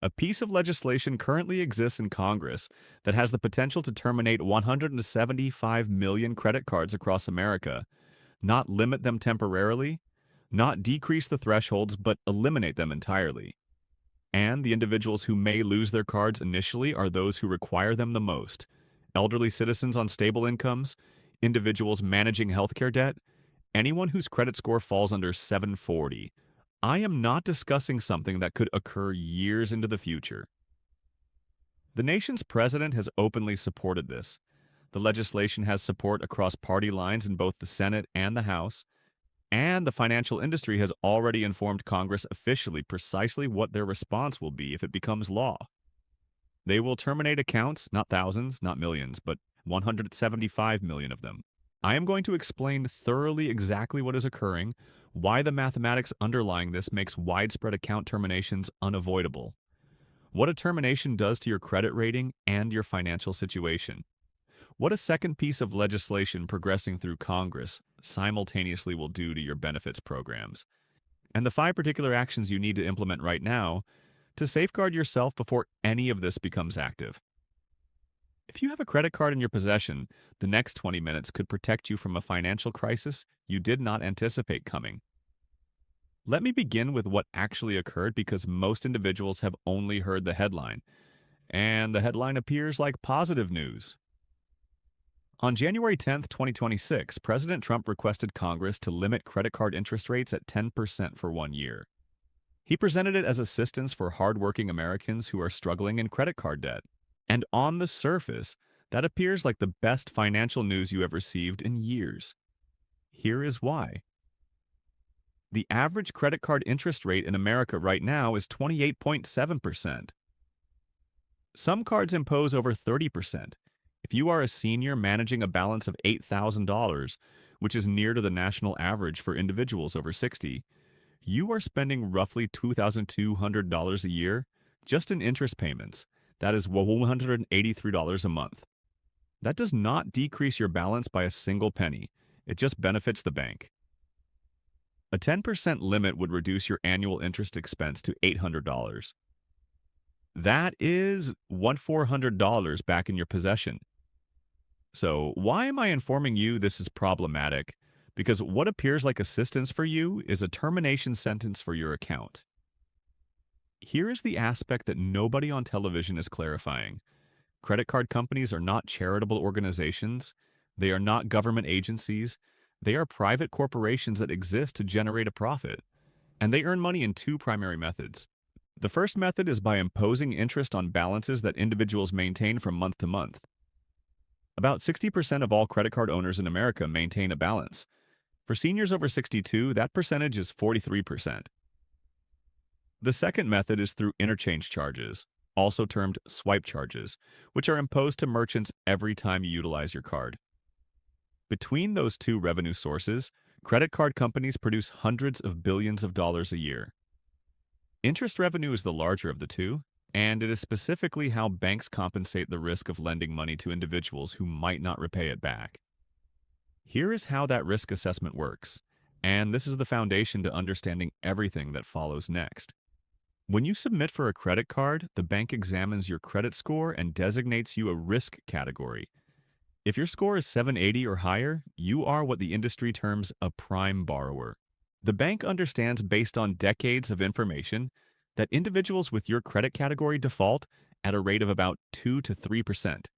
A piece of legislation currently exists in Congress that has the potential to terminate 175 million credit cards across America, not limit them temporarily, not decrease the thresholds, but eliminate them entirely. And the individuals who may lose their cards initially are those who require them the most: elderly citizens on stable incomes, individuals managing healthcare debt, anyone whose credit score falls under 740. I am not discussing something that could occur years into the future. The nation's president has openly supported this. The legislation has support across party lines in both the Senate and the House, and the financial industry has already informed Congress officially precisely what their response will be if it becomes law. They will terminate accounts, not thousands, not millions, but 175 million of them. I am going to explain thoroughly exactly what is occurring, why the mathematics underlying this makes widespread account terminations unavoidable, what a termination does to your credit rating and your financial situation, what a second piece of legislation progressing through Congress simultaneously will do to your benefits programs, and the 5 particular actions you need to implement right now to safeguard yourself before any of this becomes active. If you have a credit card in your possession, the next 20 minutes could protect you from a financial crisis you did not anticipate coming. Let me begin with what actually occurred because most individuals have only heard the headline, and the headline appears like positive news. On January 10th, 2026, President Trump requested Congress to limit credit card interest rates at 10% for 1 year. He presented it as assistance for hardworking Americans who are struggling in credit card debt. And on the surface, that appears like the best financial news you have received in years. Here is why. The average credit card interest rate in America right now is 28.7%. Some cards impose over 30%. If you are a senior managing a balance of $8,000, which is near to the national average for individuals over 60, you are spending roughly $2,200 a year just in interest payments. That is $183 a month. That does not decrease your balance by a single penny. It just benefits the bank. A 10% limit would reduce your annual interest expense to $800. That is $1,400 back in your possession. So why am I informing you this is problematic? Because what appears like assistance for you is a termination sentence for your account. Here is the aspect that nobody on television is clarifying. Credit card companies are not charitable organizations. They are not government agencies. They are private corporations that exist to generate a profit. And they earn money in 2 primary methods. The first method is by imposing interest on balances that individuals maintain from month to month. About 60% of all credit card owners in America maintain a balance. For seniors over 62, that percentage is 43%. The second method is through interchange charges, also termed swipe charges, which are imposed to merchants every time you utilize your card. Between those 2 revenue sources, credit card companies produce hundreds of billions of dollars a year. Interest revenue is the larger of the 2, and it is specifically how banks compensate the risk of lending money to individuals who might not repay it back. Here is how that risk assessment works, and this is the foundation to understanding everything that follows next. When you submit for a credit card, the bank examines your credit score and designates you a risk category. If your score is 780 or higher, you are what the industry terms a prime borrower. The bank understands based on decades of information that individuals with your credit category default at a rate of about 2 to 3%.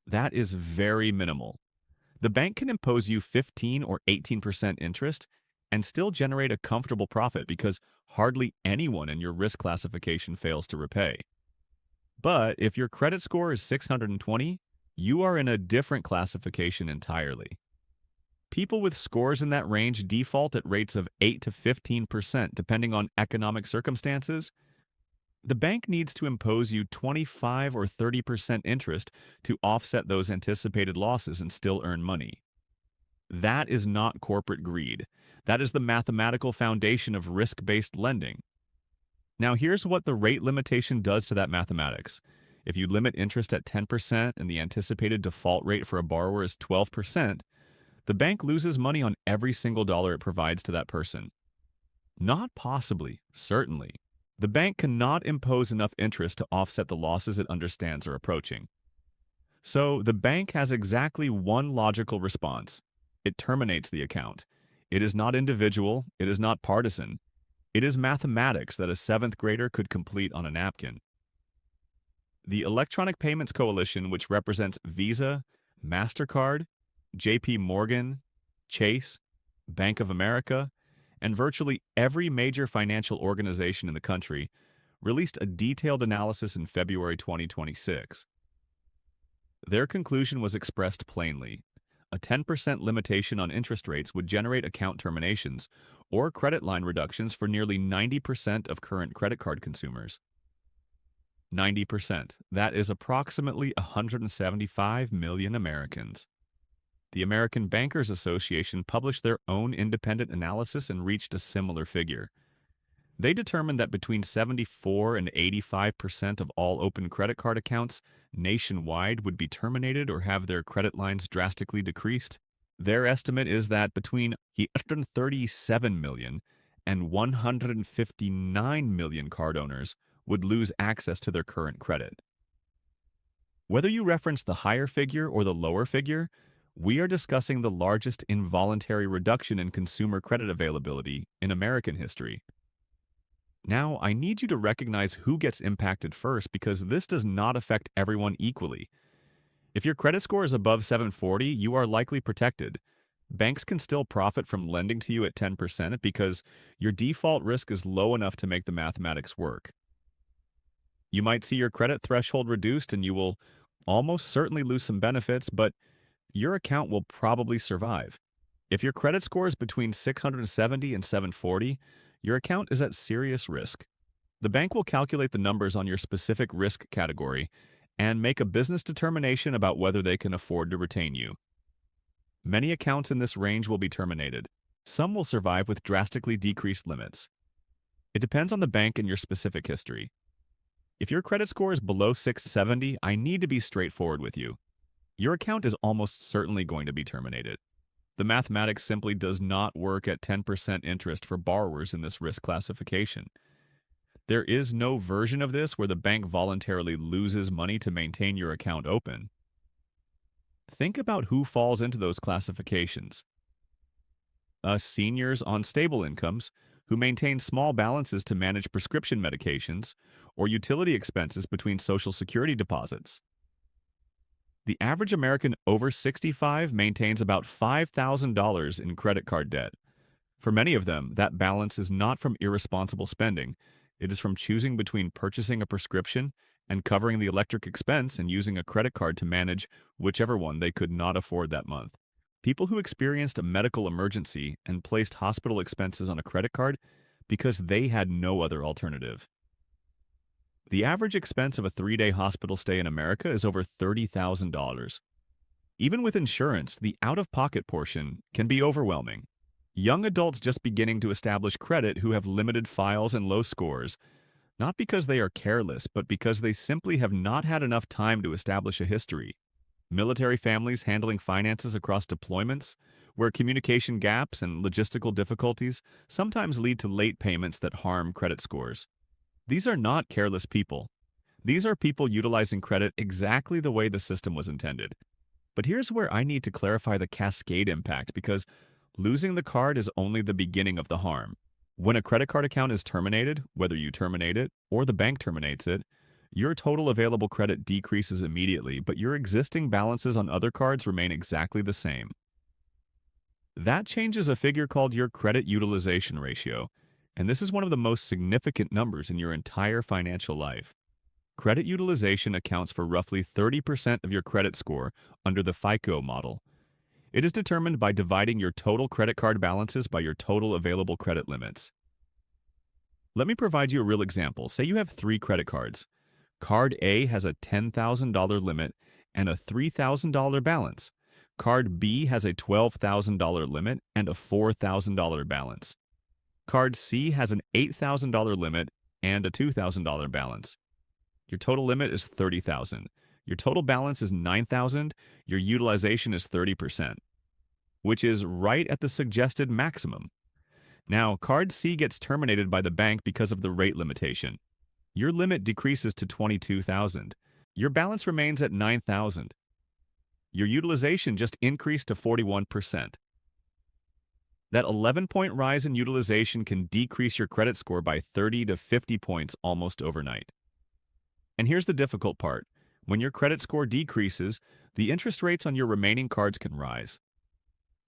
That is very minimal. The bank can impose you 15 or 18% interest and still generate a comfortable profit because hardly anyone in your risk classification fails to repay. But if your credit score is 620, you are in a different classification entirely. People with scores in that range default at rates of 8 to 15% depending on economic circumstances. The bank needs to impose you 25 or 30% interest to offset those anticipated losses and still earn money. That is not corporate greed. That is the mathematical foundation of risk-based lending. Now here's what the rate limitation does to that mathematics. If you limit interest at 10% and the anticipated default rate for a borrower is 12%, the bank loses money on every single dollar it provides to that person. Not possibly, certainly. The bank cannot impose enough interest to offset the losses it understands are approaching. So the bank has exactly one logical response. It terminates the account. It is not individual, it is not partisan. It is mathematics that a seventh grader could complete on a napkin. The Electronic Payments Coalition, which represents Visa, MasterCard, JP Morgan, Chase, Bank of America, and virtually every major financial organization in the country, released a detailed analysis in February 2026. Their conclusion was expressed plainly. A 10% limitation on interest rates would generate account terminations or credit line reductions for nearly 90% of current credit card consumers. 90%. That is approximately 175 million Americans. The American Bankers Association published their own independent analysis and reached a similar figure. They determined that between 74 and 85% of all open credit card accounts nationwide would be terminated or have their credit lines drastically decreased. Their estimate is that between 137 million and 159 million card owners would lose access to their current credit. Whether you reference the higher figure or the lower figure, we are discussing the largest involuntary reduction in consumer credit availability in American history. Now, I need you to recognize who gets impacted first because this does not affect everyone equally. If your credit score is above 740, you are likely protected. Banks can still profit from lending to you at 10% because your default risk is low enough to make the mathematics work. You might see your credit threshold reduced and you will almost certainly lose some benefits, but your account will probably survive. If your credit score is between 670 and 740, your account is at serious risk. The bank will calculate the numbers on your specific risk category and make a business determination about whether they can afford to retain you. Many accounts in this range will be terminated. Some will survive with drastically decreased limits. It depends on the bank and your specific history. If your credit score is below 670, I need to be straightforward with you. Your account is almost certainly going to be terminated. The mathematics simply does not work at 10% interest for borrowers in this risk classification. There is no version of this where the bank voluntarily loses money to maintain your account open. Think about who falls into those classifications. Seniors on stable incomes who maintain small balances to manage prescription medications or utility expenses between Social Security deposits. The average American over 65 maintains about $5,000 in credit card debt. For many of them, that balance is not from irresponsible spending. It is from choosing between purchasing a prescription and covering the electric expense and using a credit card to manage whichever one they could not afford that month. People who experienced a medical emergency and placed hospital expenses on a credit card because they had no other alternative. The average expense of a 3-day hospital stay in America is over $30,000. Even with insurance, the out-of-pocket portion can be overwhelming. Young adults just beginning to establish credit who have limited files and low scores, not because they are careless, but because they simply have not had enough time to establish a history. Military families handling finances across deployments, where communication gaps and logistical difficulties sometimes lead to late payments that harm credit scores. These are not careless people. These are people utilizing credit exactly the way the system was intended. But here's where I need to clarify the cascade impact because losing the card is only the beginning of the harm. When a credit card account is terminated, whether you terminate it or the bank terminates it, your total available credit decreases immediately, but your existing balances on other cards remain exactly the same. That changes a figure called your credit utilization ratio, and this is one of the most significant numbers in your entire financial life. Credit utilization accounts for roughly 30% of your credit score under the FICO model. It is determined by dividing your total credit card balances by your total available credit limits. Let me provide you a real example. Say you have 3 credit cards. Card A has a $10,000 limit and a $3,000 balance. Card B has a $12,000 limit and a $4,000 balance. Card C has an $8,000 limit and a $2,000 balance. Your total limit is $30,000. Your total balance is $9,000. Your utilization is 30%, which is right at the suggested maximum. Now, Card C gets terminated by the bank because of the rate limitation. Your limit decreases to 22,000. Your balance remains at 9,000. Your utilization just increased to 41%. That 11-point rise in utilization can decrease your credit score by 30 to 50 points almost overnight. And here's the difficult part. When your credit score decreases, the interest rates on your remaining cards can rise.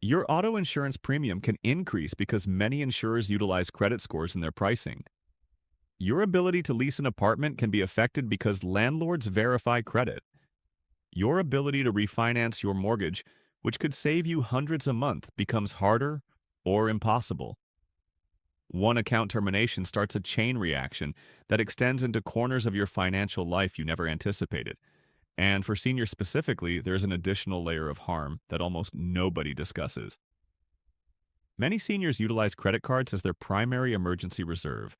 Your auto insurance premium can increase because many insurers utilize credit scores in their pricing. Your ability to lease an apartment can be affected because landlords verify credit. Your ability to refinance your mortgage, which could save you hundreds a month, becomes harder or impossible. One account termination starts a chain reaction that extends into corners of your financial life you never anticipated. And for seniors specifically, there's an additional layer of harm that almost nobody discusses. Many seniors utilize credit cards as their primary emergency reserve.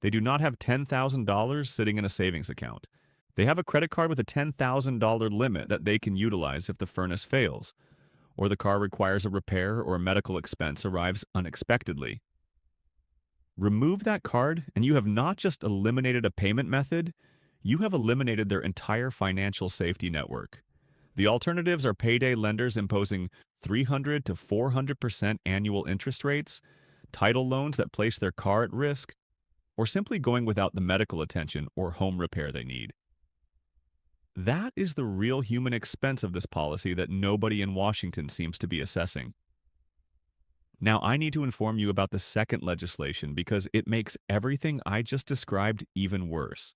They do not have $10,000 sitting in a savings account. They have a credit card with a $10,000 limit that they can utilize if the furnace fails, or the car requires a repair or a medical expense arrives unexpectedly. Remove that card, and you have not just eliminated a payment method, you have eliminated their entire financial safety network. The alternatives are payday lenders imposing 300 to 400% annual interest rates, title loans that place their car at risk, or simply going without the medical attention or home repair they need. That is the real human expense of this policy that nobody in Washington seems to be assessing. Now, I need to inform you about the second legislation because it makes everything I just described even worse.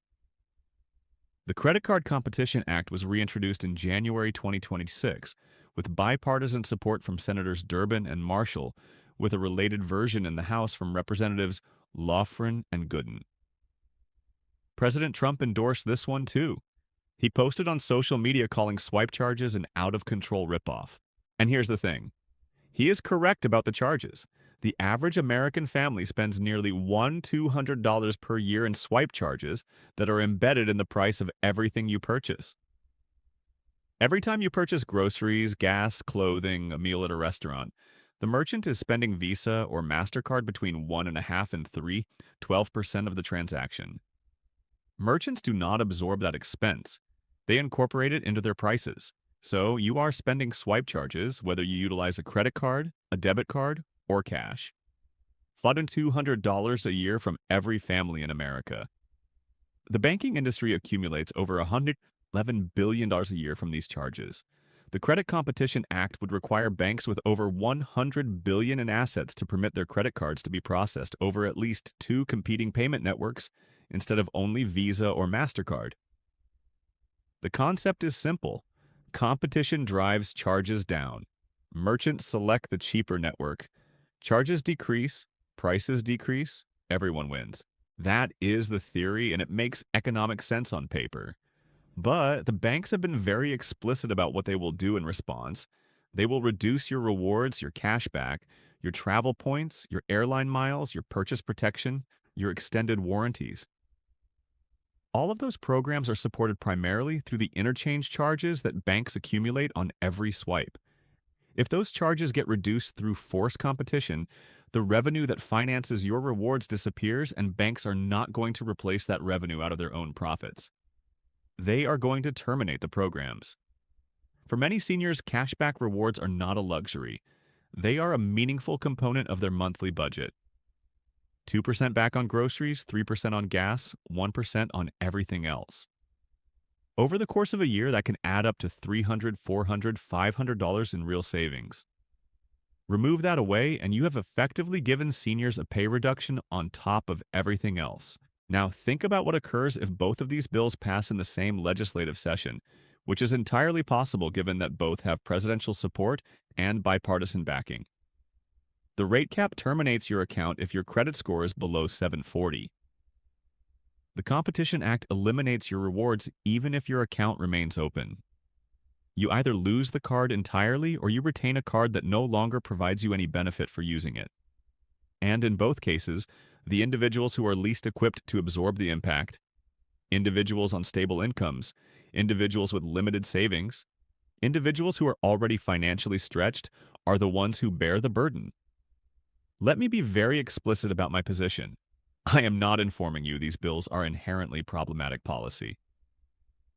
The Credit Card Competition Act was reintroduced in January 2026 with bipartisan support from Senators Durbin and Marshall, with a related version in the House from Representatives Loughran and Gooden. President Trump endorsed this one too. He posted on social media calling swipe charges an out-of-control ripoff. And here's the thing. He is correct about the charges. The average American family spends nearly $200 per year in swipe charges that are embedded in the price of everything you purchase. Every time you purchase groceries, gas, clothing, a meal at a restaurant, the merchant is spending Visa or MasterCard between 1.5% and 12% of the transaction. Merchants do not absorb that expense. They incorporate it into their prices. So you are spending swipe charges whether you utilize a credit card, a debit card, or cash. $200 a year from every family in America. The banking industry accumulates over $111 billion a year from these charges. The Credit Competition Act would require banks with over $100 billion in assets to permit their credit cards to be processed over at least 2 competing payment networks instead of only Visa or MasterCard. The concept is simple. Competition drives charges down. Merchants select the cheaper network. Charges decrease, prices decrease, everyone wins. That is the theory, and it makes economic sense on paper. But the banks have been very explicit about what they will do in response. They will reduce your rewards, your cashback, your travel points, your airline miles, your purchase protection, your extended warranties. All of those programs are supported primarily through the interchange charges that banks accumulate on every swipe. If those charges get reduced through forced competition, the revenue that finances your rewards disappears, and banks are not going to replace that revenue out of their own profits. They are going to terminate the programs. For many seniors, cashback rewards are not a luxury. They are a meaningful component of their monthly budget. 2% back on groceries, 3% on gas, 1% on everything else. Over the course of a year, that can add up to $300, $400, $500 in real savings. Remove that away, and you have effectively given seniors a pay reduction on top of everything else. Now, think about what occurs if both of these bills pass in the same legislative session, which is entirely possible given that both have presidential support and bipartisan backing. The rate cap terminates your account if your credit score is below 740. The Competition Act eliminates your rewards even if your account remains open. You either lose the card entirely or you retain a card that no longer provides you any benefit for using it. And in both cases, the individuals who are least equipped to absorb the impact, individuals on stable incomes, individuals with limited savings, individuals who are already financially stretched, are the ones who bear the burden. Let me be very explicit about my position. I am not informing you these bills are inherently problematic policy.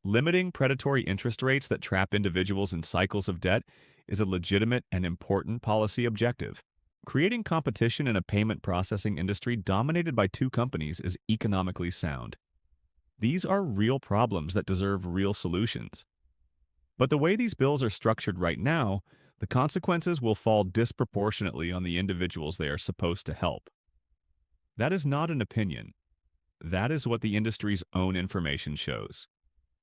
Limiting predatory interest rates that trap individuals in cycles of debt is a legitimate and important policy objective. Creating competition in a payment processing industry dominated by two companies is economically sound. These are real problems that deserve real solutions. But the way these bills are structured right now, the consequences will fall disproportionately on the individuals they are supposed to help. That is not an opinion. That is what the industry's own information shows.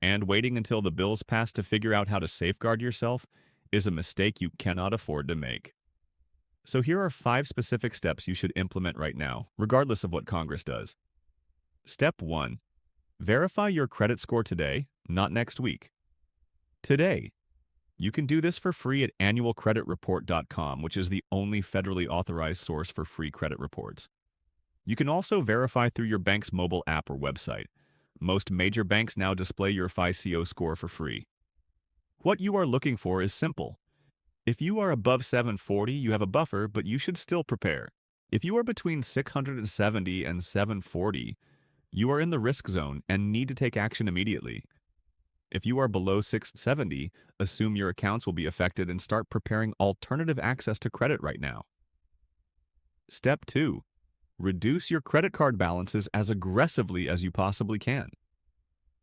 And waiting until the bills pass to figure out how to safeguard yourself is a mistake you cannot afford to make. So here are 5 specific steps you should implement right now, regardless of what Congress does. Step 1. Verify your credit score today, not next week. Today. You can do this for free at annualcreditreport.com, which is the only federally authorized source for free credit reports. You can also verify through your bank's mobile app or website. Most major banks now display your FICO score for free. What you are looking for is simple. If you are above 740, you have a buffer, but you should still prepare. If you are between 670 and 740, you are in the risk zone and need to take action immediately. If you are below 670, assume your accounts will be affected and start preparing alternative access to credit right now. Step 2. Reduce your credit card balances as aggressively as you possibly can.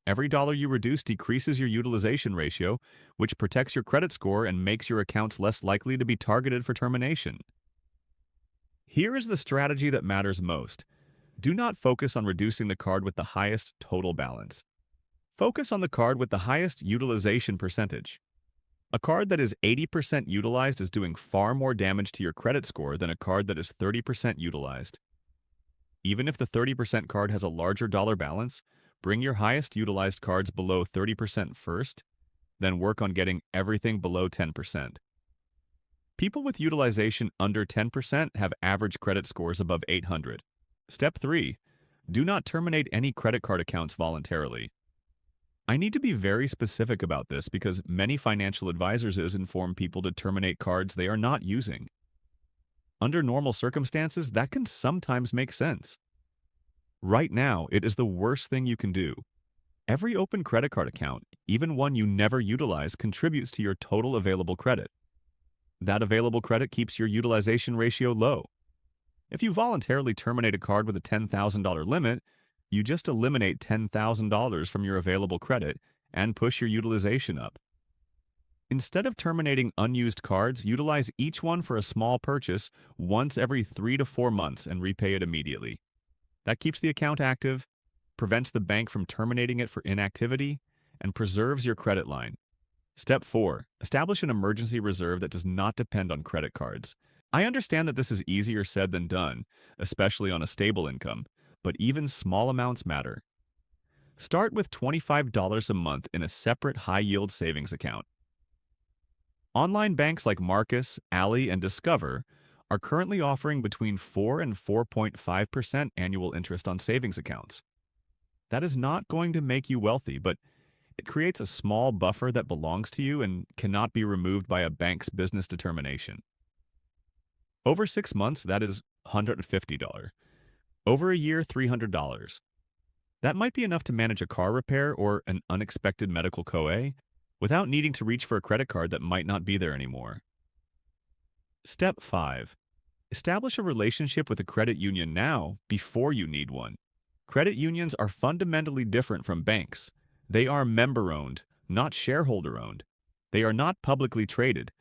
Every dollar you reduce decreases your utilization ratio, which protects your credit score and makes your accounts less likely to be targeted for termination. Here is the strategy that matters most. Do not focus on reducing the card with the highest total balance. Focus on the card with the highest utilization percentage. A card that is 80% utilized is doing far more damage to your credit score than a card that is 30% utilized. Even if the 30% card has a larger dollar balance, bring your highest utilized cards below 30% first, then work on getting everything below 10%. People with utilization under 10% have average credit scores above 800. Step 3. Do not terminate any credit card accounts voluntarily. I need to be very specific about this because many financial advisors inform people to terminate cards they are not using. Under normal circumstances, that can sometimes make sense. Right now, it is the worst thing you can do. Every open credit card account, even one you never utilize, contributes to your total available credit. That available credit keeps your utilization ratio low. If you voluntarily terminate a card with a $10,000 limit, you just eliminate $10,000 from your available credit and push your utilization up. Instead of terminating unused cards, utilize each one for a small purchase once every 3 to 4 months and repay it immediately. That keeps the account active, prevents the bank from terminating it for inactivity, and preserves your credit line. Step 4. Establish an emergency reserve that does not depend on credit cards. I understand that this is easier said than done, especially on a stable income, but even small amounts matter. Start with $25 a month in a separate high-yield savings account. Online banks like Marcus, Ally, and Discover are currently offering between 4 and 4.5% annual interest on savings accounts. That is not going to make you wealthy, but it creates a small buffer that belongs to you and cannot be removed by a bank's business determination. Over 6 months, that is $150. Over a year, $300. That might be enough to manage a car repair or an unexpected medical COE without needing to reach for a credit card that might not be there anymore. Step 5. Establish a relationship with a credit union now before you need one. Credit unions are fundamentally different from banks. They are member-owned, not shareholder-owned. They are not publicly traded.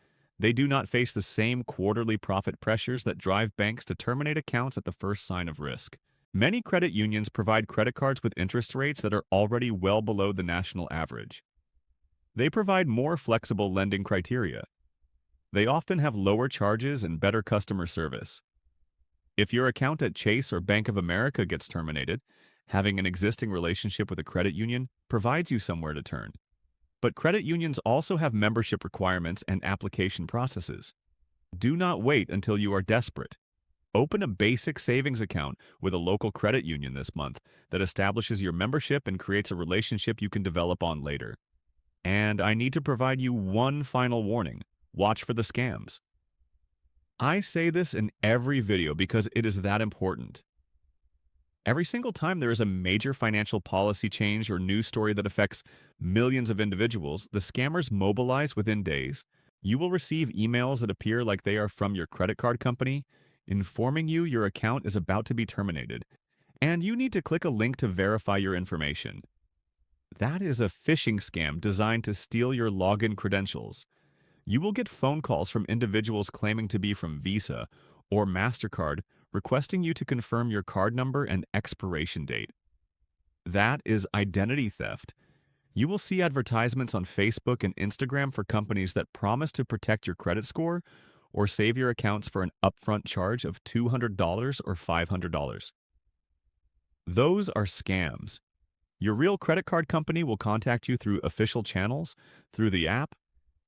They do not face the same quarterly profit pressures that drive banks to terminate accounts at the first sign of risk. Many credit unions provide credit cards with interest rates that are already well below the national average. They provide more flexible lending criteria. They often have lower charges and better customer service. If your account at Chase or Bank of America gets terminated, having an existing relationship with a credit union provides you somewhere to turn. But credit unions also have membership requirements and application processes. Do not wait until you are desperate. Open a basic savings account with a local credit union this month that establishes your membership and creates a relationship you can develop on later. And I need to provide you one final warning. Watch for the scams. I say this in every video because it is that important. Every single time there is a major financial policy change or news story that affects millions of individuals, the scammers mobilize within days. You will receive emails that appear like they are from your credit card company, informing you your account is about to be terminated, and you need to click a link to verify your information. That is a phishing scam designed to steal your login credentials. You will get phone calls from individuals claiming to be from Visa or MasterCard requesting you to confirm your card number and expiration date. That is identity theft. You will see advertisements on Facebook and Instagram for companies that promise to protect your credit score or save your accounts for an upfront charge of $200 or $500. Those are scams. Your real credit card company will contact you through official channels, through the app,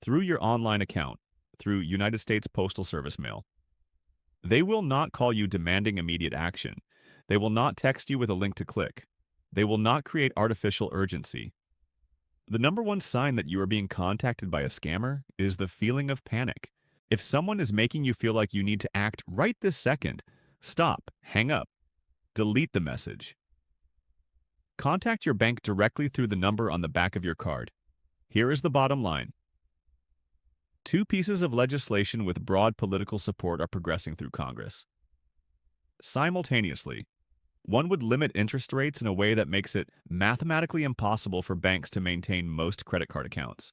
through your online account, through United States Postal Service mail. They will not call you demanding immediate action. They will not text you with a link to click. They will not create artificial urgency. The number one sign that you are being contacted by a scammer is the feeling of panic. If someone is making you feel like you need to act right this second, stop, hang up, delete the message. Contact your bank directly through the number on the back of your card. Here is the bottom line. Two pieces of legislation with broad political support are progressing through Congress. Simultaneously, one would limit interest rates in a way that makes it mathematically impossible for banks to maintain most credit card accounts.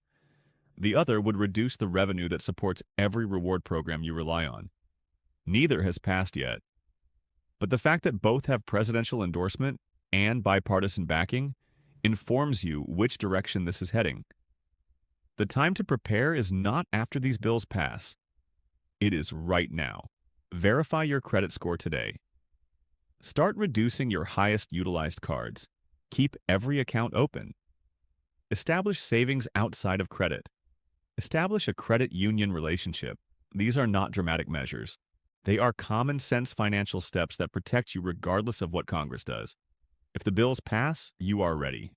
The other would reduce the revenue that supports every reward program you rely on. Neither has passed yet. But the fact that both have presidential endorsement and bipartisan backing informs you which direction this is heading. The time to prepare is not after these bills pass. It is right now. Verify your credit score today. Start reducing your highest utilized cards. Keep every account open. Establish savings outside of credit. Establish a credit union relationship. These are not dramatic measures. They are common sense financial steps that protect you regardless of what Congress does. If the bills pass, you are ready.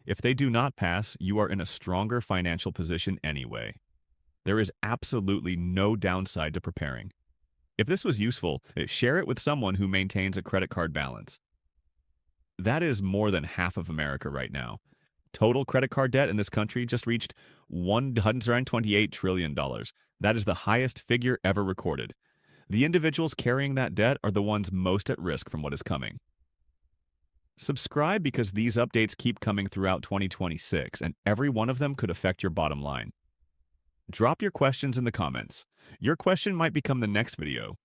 If they do not pass, you are in a stronger financial position anyway. There is absolutely no downside to preparing. If this was useful, share it with someone who maintains a credit card balance. That is more than half of America right now. Total credit card debt in this country just reached $128 trillion. That is the highest figure ever recorded. The individuals carrying that debt are the ones most at risk from what is coming. Subscribe because these updates keep coming throughout 2026, and every one of them could affect your bottom line. Drop your questions in the comments. Your question might become the next video.